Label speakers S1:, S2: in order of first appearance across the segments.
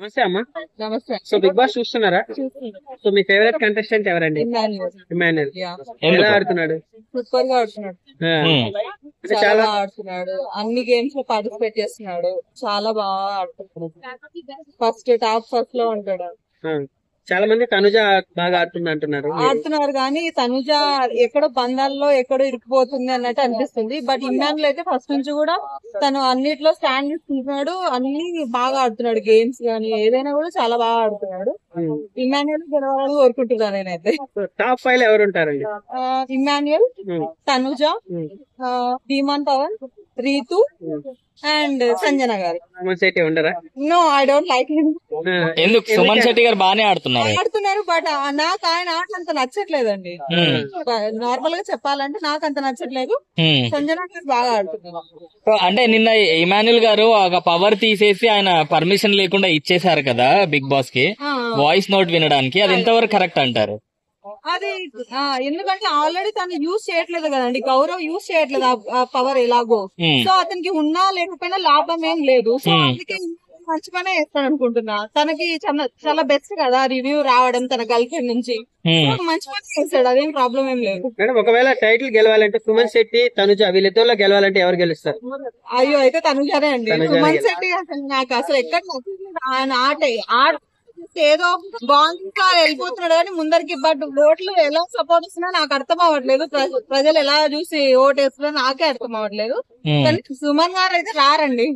S1: నమస్తే అమ్మా.
S2: నమస్తే.
S1: సో బిగ్ బాస్ చూస్తున్నారా?
S2: చూస్తున్నాను.
S1: సో మీ ఫేవరెట్ కంటెస్టెంట్ ఎవరండి? ఇమాన్యుయల్. ఎలా ఆడుతున్నాడు?
S2: సూపర్ గా ఆడుతున్నాడు.
S1: ఆ, అంటే
S2: చాలా
S1: చాలా
S2: బాగా ఆడుతున్నాడు. అన్ని గేమ్స్ లో పార్టిసిపేట్ చేస్తున్నాడు. చాలా బాగా ఆడుతున్నాడు. ఫస్ట్ లో ఉంటాడు.
S1: ఆ, చాలా మంది తనుజ బాగా ఆడుతుంది అంటున్నారు.
S2: ఆడుతున్నారు కానీ తనుజ ఎక్కడో బంధాల్లో ఎక్కడో ఇరుక్కుపోతుంది అన్నట్టు అనిపిస్తుంది. బట్ ఇమ్మాన్యుల్ అయితే ఫస్ట్ నుంచి కూడా తను అన్నిట్లో స్టాండ్ తీసుకుంటున్నాడు. అన్ని బాగా ఆడుతున్నాడు. గేమ్స్ గానీ ఏదైనా కూడా చాలా బాగా ఆడుతున్నాడు. ఇమ్మాన్యుల్ గెలవాలని కోరుకుంటున్నాను నేనైతే.
S1: టాప్ 5 లో ఎవరు ఉంటారండి?
S2: Emmanuel,
S1: um,
S2: Tanuja,
S1: um,
S2: Dhiman Pavan, Ritu and Sanjana గారు.
S1: సుమన్ శెట్టి ఉండరా?
S2: No, I don't like him.
S1: ఆ,
S3: ఎందుకు? సుమన్ శెట్టి గారు బానే ఆడుతున్నారు.
S2: ఆడుతున్నారు బట్ నాకు ఆయన ఆట అంత నచ్చట్లేదండి. నార్మల్ గా చెప్పాలంటే నాకు అంత నచ్చట్లేదు. సంజన గారు బాగా ఆడుతున్నారు.
S3: అంటే నిన్న ఇమాన్యుల్ గారు ఒక పవర్ తీసేసి ఆయన పర్మిషన్ లేకుండా ఇచ్చేసారు కదా బిగ్ బాస్ కి వాయిస్ నోట్ వినడానికి. అది ఎంతవరకు కరెక్ట్ అంటారు?
S2: అది ఎందుకంటే ఆల్రెడీ తను యూజ్ చేయట్లేదు కదండి. గౌరవ్ యూజ్ చేయట్లేదు ఆ పవర్ ఎలాగో. సో అతనికి ఉన్నా లేకపోయినా లాభం ఏం లేదు. సో అందుకే మంచి పనే చేస్తాడు అనుకుంటున్నా. తనకి చాలా బెస్ట్ కదా రివ్యూ రావడం తన గర్ల్ ఫ్రెండ్ నుంచి. మంచి పని చేస్తాడు, అదేం ప్రాబ్లం ఏం లేదు.
S1: మేడం, ఒకవేళ టైటిల్ గెలవాలంటే సుమన్ శెట్టి, తనుజ వీళ్ళిద్దరిలో గెలవాలంటే ఎవరు గెలుస్తారు?
S2: అయ్యో, అయితే తనుజానే అండి.
S1: తనుజానే
S2: సుమన్ శెట్టి అసలు నాకు అసలు ఎక్కడ నచ్చలేదు. ఆయన ఆట ఏదో బాగుంది వెళ్ళిపోతున్నాడు కానీ ముందరికి. బట్ ఓట్లు ఎలా సపోర్ట్ ఇస్తున్నా నాకు అర్థం అవ్వట్లేదు. ప్రజలు ఎలా చూసి ఓటు వేస్తున్నా నాకే అర్థం అవ్వట్లేదు. కానీ సుమన్ గారు అయితే రారండి.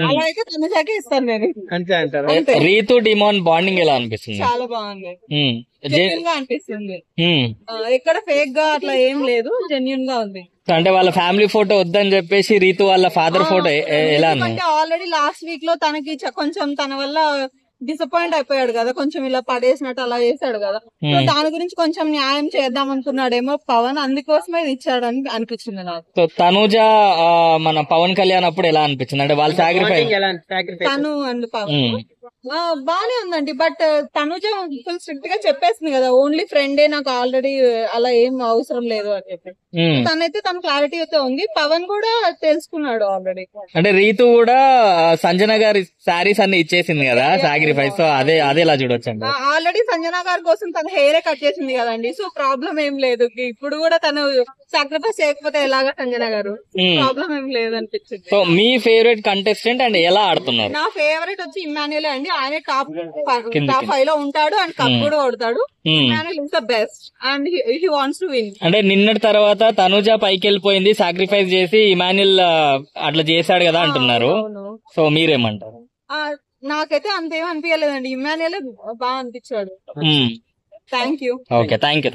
S2: అలా అయితే తనుజాకే ఇస్తాను నేను.
S1: అంతే అంటారు.
S2: అంతే.
S3: రీతు డిమాండ్ బాండింగ్ ఎలా అనిపిస్తుంది?
S2: చాలా బాగుంది. జెన్యున్ గా అనిపిస్తుంది. ఎక్కడ ఫేక్ గా అట్లా ఏం లేదు, జెన్యున్ గా ఉంది.
S3: అంటే వాళ్ళ ఫ్యామిలీ ఫోటో వద్దని చెప్పేసి రీతు వాళ్ళ ఫాదర్ ఫోటో ఎలా?
S2: అంటే ఆల్రెడీ లాస్ట్ వీక్ లో తనకి కొంచెం తన వల్ల డిసప్పాయింట్ అయిపోయాడు కదా, కొంచెం ఇలా పడేసినట్టు అలా చేశాడు కదా. సో దాని గురించి కొంచెం న్యాయం చేద్దాం అనుకున్నాడేమో పవన్, అందుకోసమే ఇది ఇచ్చాడని అనిపించింది నాకు.
S3: సో తనుజ మన పవన్ కళ్యాణ్ అప్పుడు ఎలా అనిపించింది? అంటే వాళ్ళ సాక్రిఫైస్
S2: తను అండ్ పవన్ బానే ఉందండి. బట్ తనుజ ఫుల్ స్ట్రిక్ట్ గా చెప్పేసింది కదా, ఓన్లీ ఫ్రెండే నాకు ఆల్రెడీ, అలా ఏం అవసరం లేదు అని చెప్పి. తనైతే తన క్లారిటీ అయితే ఉంది. పవన్ కూడా తెలుసుకున్నాడు ఆల్రెడీ.
S3: అంటే రీతు కూడా సంజన గారి శారీస్ అన్ని ఇచ్చేసింది కదా సాక్రిఫైస్. సో అదే ఎలా చూడొచ్చు అండి?
S2: ఆల్రెడీ సంజన గారి కోసం తన హెయిర్ కట్ చేసింది కదండి. సో ప్రాబ్లం ఏం లేదు. ఇప్పుడు కూడా తను సాక్రిఫైస్ చేయకపోతే ఎలాగా సంజన గారు, ప్రాబ్లం ఏం లేదు అనిపించింది.
S3: So me favourite contestant and ఎలా ఆడుతున్నారు?
S2: నా ఫేవరెట్ వచ్చి ఇమ్మాన్యుల్ అండి. ఆయన టాప్ 5 లో ఉంటాడు అండ్ కప్ కూడా కొడతాడు. Emmanuel is the best and he wants to win.
S3: అంటే నిన్నటి తర్వాత తనుజ పైకి వెళ్ళిపోయింది, సాక్రిఫైస్ చేసి ఇమాన్యుల్ అట్లా చేశాడు కదా అంటున్నారు. సో మీరేమంటారు?
S2: నాకైతే అంతేం అనిపించలేదండి. ఇమ్మాన్యుల్ బాగా అనిపించాడు. Thank you.
S3: Okay, thank you.